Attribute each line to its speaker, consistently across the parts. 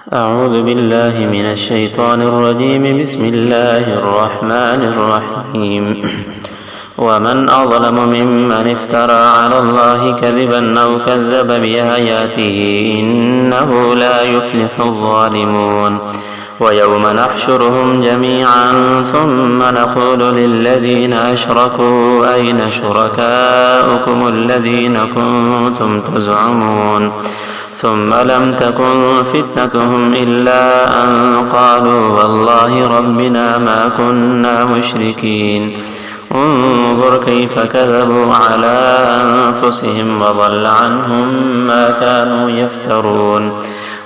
Speaker 1: أعوذ بالله من الشيطان الرجيم. بسم الله الرحمن الرحيم. ومن أظلم ممن افترى على الله كذبا أو كذب بآياته إنه لا يفلح الظالمون. ويوم نحشرهم جميعا ثم نقول للذين أشركوا أين شركاؤكم الذين كنتم تزعمون ثم لم تكن فتنتهم إلا أن قالوا والله ربنا ما كنا مشركين. انظر كيف كذبوا على أنفسهم وضل عنهم ما كانوا يفترون.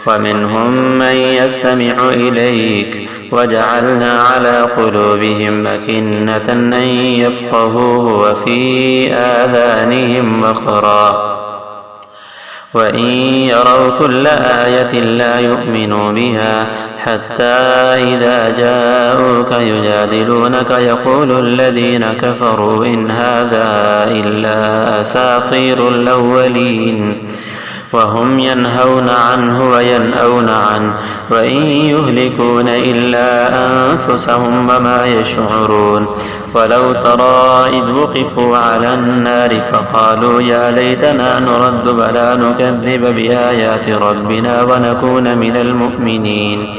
Speaker 1: ومنهم من يستمع إليك وجعلنا على قلوبهم أكنة أن يفقهوه وفي آذانهم وقرا وإن يروا كل آية لا يؤمنوا بها حتى إذا جاءوك يجادلونك يقول الذين كفروا إن هذا إلا أساطير الأولين وهم ينهون عنه وينأون عنه وإن يهلكون إلا أنفسهم وما يشعرون. ولو ترى إذ وقفوا على النار فقالوا يا ليتنا نرد ولا نكذب بآيات ربنا ونكون من المؤمنين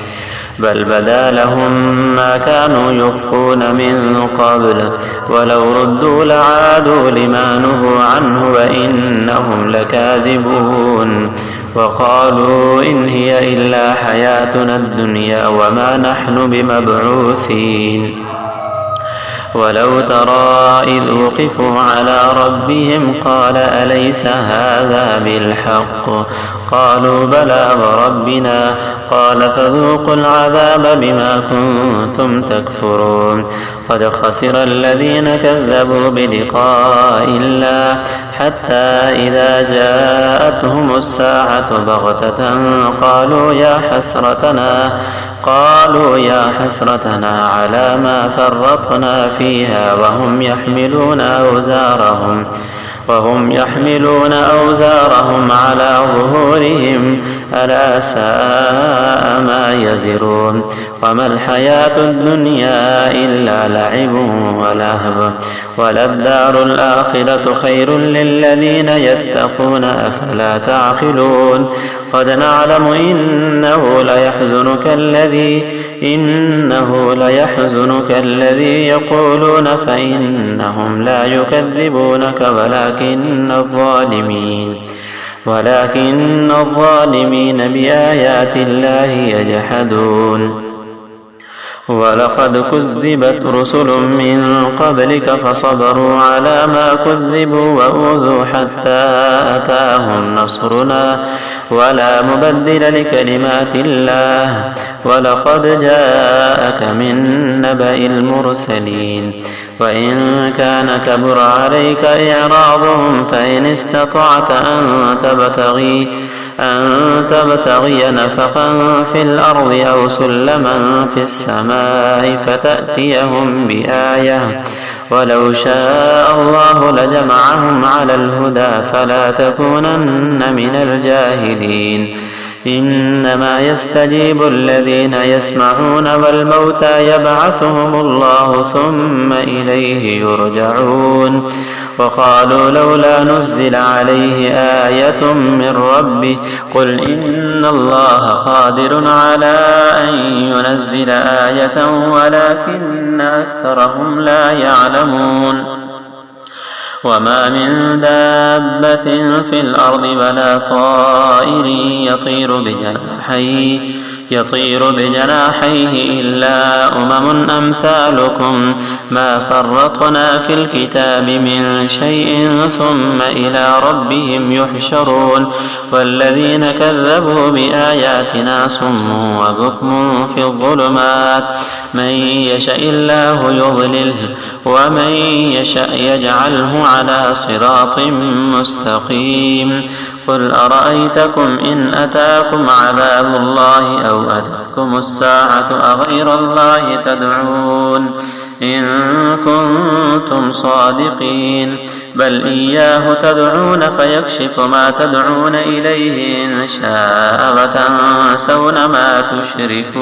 Speaker 1: بل بدا لهم ما كانوا يخفون من قبل ولو ردوا لعادوا لما نهوا عنه وإنهم لكاذبون. وقالوا إن هي إلا حياتنا الدنيا وما نحن بمبعوثين. ولو ترى إذ وقفوا على ربهم قال أليس هذا بالحق قالوا بلى وربنا قال فذوقوا العذاب بما كنتم تكفرون. قد خسر الذين كذبوا بلقاء الله حتى إذا جاءتهم الساعة بغتة قالوا يا حسرتنا على ما فرطنا فيها وهم يحملون أوزارهم على ظهورهم ألا ساء ما يزرون. وما الحياة الدنيا إلا لعب ولهو وللدار الآخرة خير للذين يتقون أفلا تعقلون. قد نعلم إنه ليحزنك الذي يقولون فإنهم لا يكذبونك ولكن الظالمين بآيات الله يجحدون. ولقد كذبت رسل من قبلك فصبروا على ما كذبوا وأوذوا حتى أتاهم نصرنا ولا مبدل لكلمات الله. ولقد جاءك من نبأ المرسلين. وإن كان كبر عليك إعراضهم فإن استطعت أن تبتغي نفقا في الأرض أو سلما في السماء فتأتيهم بآية ولو شاء الله لجمعهم على الهدى فلا تكونن من الجاهلين. إنما يستجيب الذين يسمعون والموتى يبعثهم الله ثم إليه يرجعون. وقالوا لولا نزل عليه آية من ربه قل إن الله قادر على أن ينزل آية ولكن أكثرهم لا يعلمون. وما من دابة في الأرض ولا طائر يطير بجناحيه إلا أمم أمثالكم ما فرطنا في الكتاب من شيء ثم إلى ربهم يحشرون. والذين كذبوا بآياتنا صم وبكم في الظلمات من يشاء الله يضلله ومن يشاء يجعله على صراط مستقيم. قل أرأيتكم إن أتاكم عذاب الله أو أتتكم الساعة أغير الله تدعون إن كنتم صادقين بل إياه تدعون فيكشف ما تدعون إليه إن شاء تنسون ما تشركون